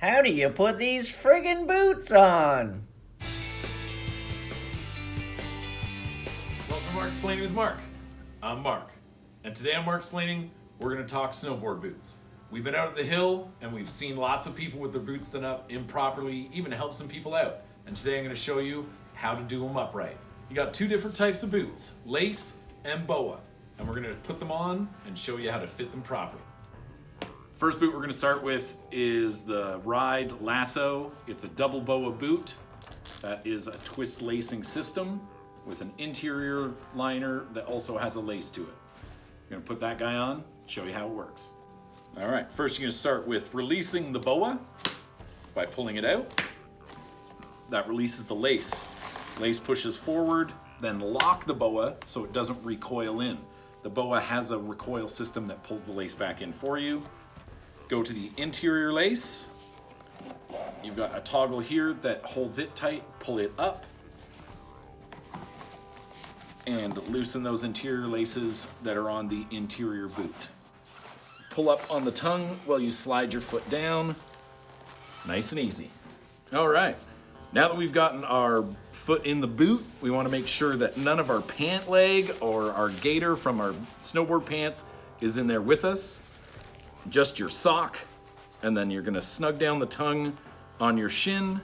How do you put these friggin' boots on? Welcome to Marksplaining with Mark. I'm Mark, and today on Marksplaining, we're going to talk snowboard boots. We've been out at the hill, and we've seen lots of people with their boots done up improperly, even to help some people out. And today I'm going to show you how to do them upright. You got two different types of boots, lace and boa, and we're going to put them on and show you how to fit them properly. First boot we're going to start with is the Ride Lasso. It's a double boa boot. That is a twist lacing system with an interior liner that also has a lace to it. I'm going to put that guy on, show you how it works. All right, first you're going to start with releasing the boa by pulling it out. That releases the lace. Lace pushes forward, then lock the boa so it doesn't recoil in. The boa has a recoil system that pulls the lace back in for you. Go to the interior lace. You've got a toggle here that holds it tight. Pull it up and loosen those interior laces that are on the interior boot. Pull up on the tongue while you slide your foot down. Nice and easy. All right, now that we've gotten our foot in the boot, we want to make sure that none of our pant leg or our gaiter from our snowboard pants is in there with us. Just your sock, and then you're going to snug down the tongue on your shin.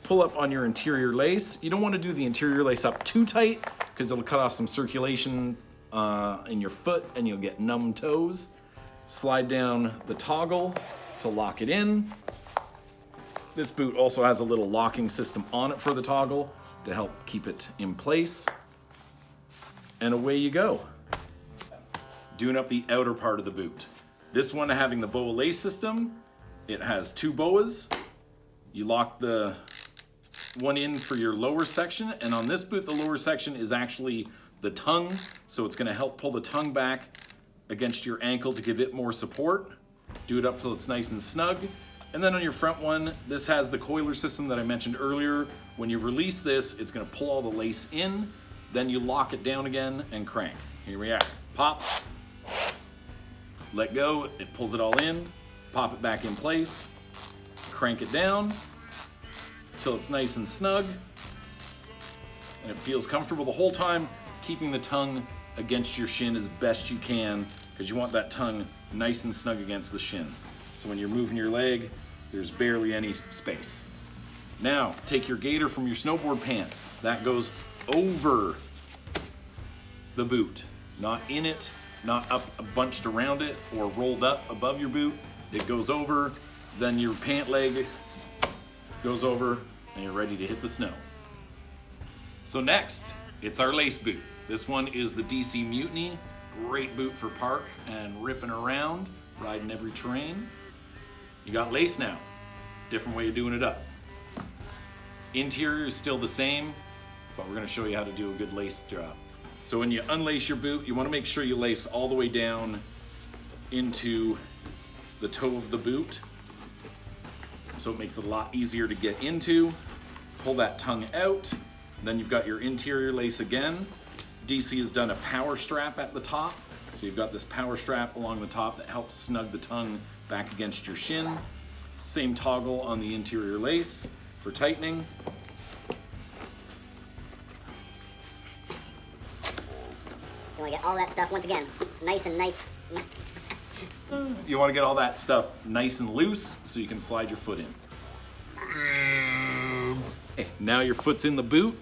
Pull up on your interior lace. You don't want to do the interior lace up too tight because it'll cut off some circulation in your foot and you'll get numb toes. Slide down the toggle to lock it in. This boot also has a little locking system on it for the toggle to help keep it in place. And away you go. Doing up the outer part of the boot. This one having the boa lace system, it has two boas. You lock the one in for your lower section, and on this boot, the lower section is actually the tongue, so it's gonna help pull the tongue back against your ankle to give it more support. Do it up till it's nice and snug. And then on your front one, this has the coiler system that I mentioned earlier. When you release this, it's gonna pull all the lace in, then you lock it down again and crank. Here we are, pop. Let go, it pulls it all in, pop it back in place, crank it down till it's nice and snug, and it feels comfortable the whole time, keeping the tongue against your shin as best you can, because you want that tongue nice and snug against the shin. So when you're moving your leg, there's barely any space. Now, take your gaiter from your snowboard pant. That goes over the boot, not in it, not up bunched around it or rolled up above your boot. It goes over, then your pant leg goes over, and you're ready to hit the snow. So next, it's our lace boot. This one is the DC Mutiny. Great boot for park and ripping around, riding every terrain. You got lace now. Different way of doing it up. Interior is still the same, but we're gonna show you how to do a good lace job. So when you unlace your boot, you want to make sure you lace all the way down into the toe of the boot. So it makes it a lot easier to get into. Pull that tongue out. Then you've got your interior lace again. DC has done a power strap at the top. So you've got this power strap along the top that helps snug the tongue back against your shin. Same toggle on the interior lace for tightening. You want to get all that stuff, once again, nice and nice. You want to get all that stuff nice and loose so you can slide your foot in. Okay, now your foot's in the boot.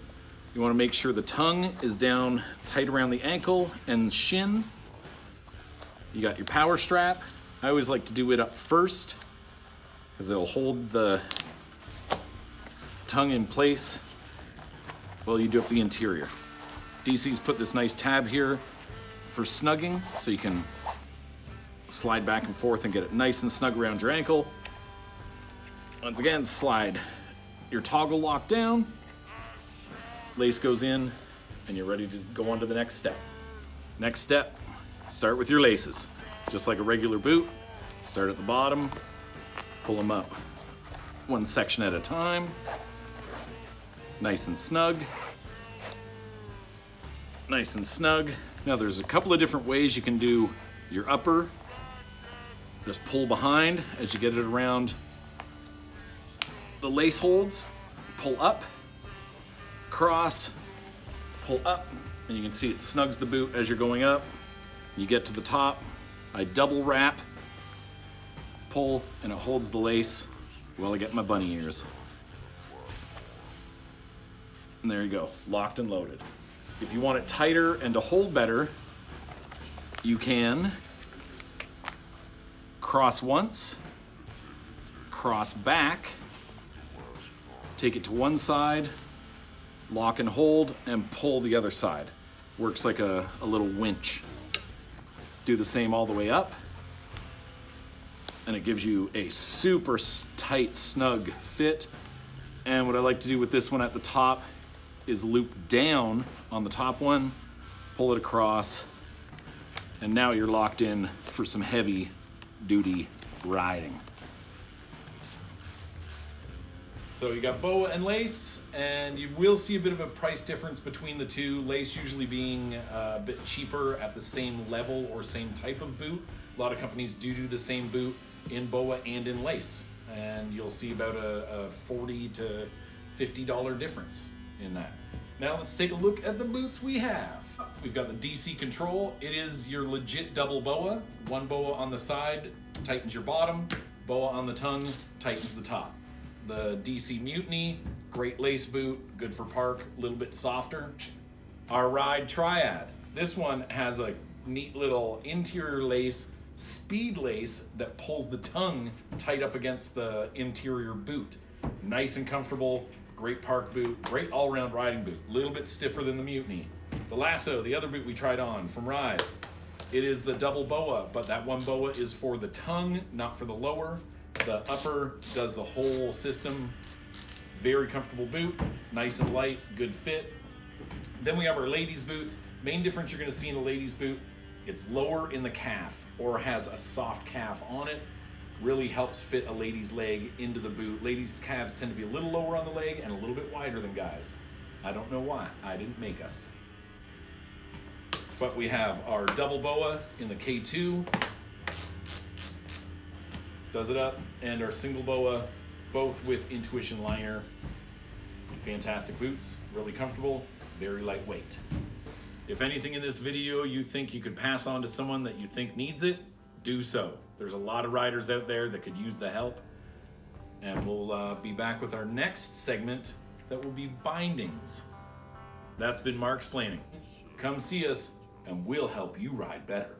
You want to make sure the tongue is down tight around the ankle and shin. You got your power strap. I always like to do it up first because it'll hold the tongue in place while you do up the interior. DC's put this nice tab here for snugging so you can slide back and forth and get it nice and snug around your ankle. Once again, slide your toggle lock down, lace goes in, and you're ready to go on to the next step. Next step, start with your laces. Just like a regular boot, start at the bottom, pull them up one section at a time, nice and snug. Nice and snug. Now there's a couple of different ways you can do your upper. Just pull behind as you get it around the lace holds, pull up, cross, pull up, and you can see it snugs the boot as you're going up. You get to the top, I double wrap, pull, and it holds the lace while I get my bunny ears. And there you go, locked and loaded. If you want it tighter and to hold better, you can cross once, cross back, take it to one side, lock and hold, and pull the other side. Works like a little winch. Do the same all the way up, and it gives you a super tight, snug fit. And what I like to do with this one at the top is loop down on the top one, pull it across, and now you're locked in for some heavy duty riding. So you got boa and lace, and you will see a bit of a price difference between the two. Lace usually being a bit cheaper at the same level or same type of boot. A lot of companies do the same boot in boa and in lace, and you'll see about a $40 to $50 difference in that. Now let's take a look at the boots we have. We've got the DC Control. It is your legit double boa. One boa on the side tightens your bottom, boa on the tongue tightens the top. The DC Mutiny, great lace boot, good for park, a little bit softer. Our Ride Triad. This one has a neat little interior lace, speed lace that pulls the tongue tight up against the interior boot. Nice and comfortable, great park boot, great all-around riding boot. A little bit stiffer than the Mutiny. The Lasso, the other boot we tried on from Ride. It is the double boa, but that one boa is for the tongue, not for the lower. The upper does the whole system. Very comfortable boot, nice and light, good fit. Then we have our ladies boots. Main difference you're gonna see in a ladies boot, it's lower in the calf or has a soft calf on it. Really helps fit a lady's leg into the boot. Ladies' calves tend to be a little lower on the leg and a little bit wider than guys. I don't know why, I didn't make us. But we have our double boa in the K2. Does it up, and our single boa, both with Intuition liner. Fantastic boots, really comfortable, very lightweight. If anything in this video you think you could pass on to someone that you think needs it, do so. There's a lot of riders out there that could use the help. And we'll be back with our next segment that will be bindings. That's been Marksplaining. Come see us and we'll help you ride better.